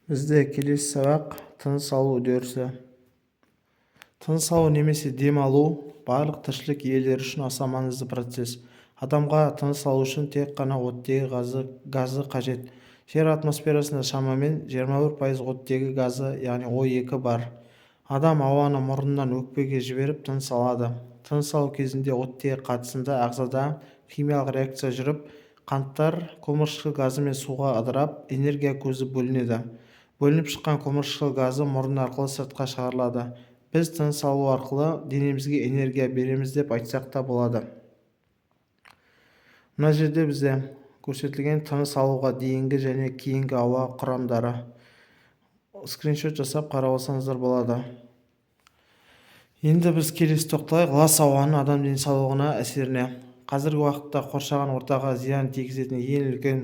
Бізде келесі сабақ тыныс алу үдерісі. Тыныс алу немесе дем алу барлық тіршілік иелері үшін аса маңызды процесс. Адамға тыныс алу үшін тек қана оттегі газы қажет. Жер атмосферасында шамамен 21% оттегі газы, яғни О2 бар. Адам ауаны мұрнынан өкпеге жіберіп тыныс алады. Тыныс алу кезінде оттегі қатысында ағзада химиялық реакция жүріп, қанттар көміршікл газы мен суға ыдырап, энергия көзі бөлінеді. Бөлініп шыққан көміршікл газы мұрын арқылы сыртқа шығарылады. Біз тыныс алу арқылы денемізге энергия береміз деп айтсақ та болады. Мына жерде бізде көрсетілген тыныс алуға дейінгі және кейінгі ауа құрамдары. Скриншот жасап қарап алсаңыздар болады. Енді біз келесі тоқталайық лас ауаның адам денсаулығына әсеріне. Қазіргі уақытта қоршаған ортаға зиян тигізетін ең үлкен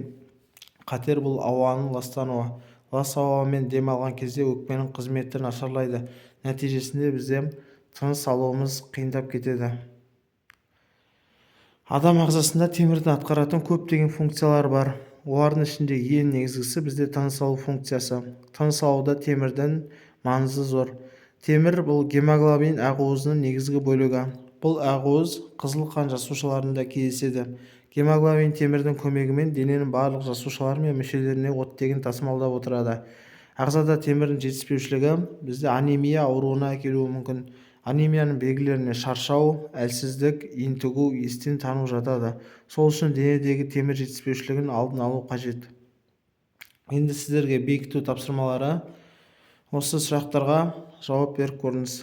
қатер бұл ауаның ластануы. Лас ауамен дем алған кезде өкпенің қызметі нашарлайды. Нәтижесінде бізде тыныс алуымыз қиындап кетеді. Адам ағзасында темірдің атқаратын көптеген функциялар бар. Олардың ішінде ең негізгісі бізде тыныс алу функциясы. Тыныс алуда темірдің маңызы зор. Темір бұл гемоглобин ақуызының негізгі бөлігі. Бұл ақуыз қызыл қан жасушаларында кездеседі. Гемоглобин темірдің көмегімен дененің барлық жасушалары мен мүшелеріне оттегін тасымалдап отырады. Ағзада темірдің жетіспеушілігі бізде анемия ауруына әкелуі мүмкін. Анемияның белгілеріне шаршау, әлсіздік, ентігу, естен тану жатады. Сол үшін денедегі темір жетіспеушілігін алдын алу қажет. Енді сіздерге бекіту тапсырмалары. Осы сұрақтарға жауап беріп көріңіз.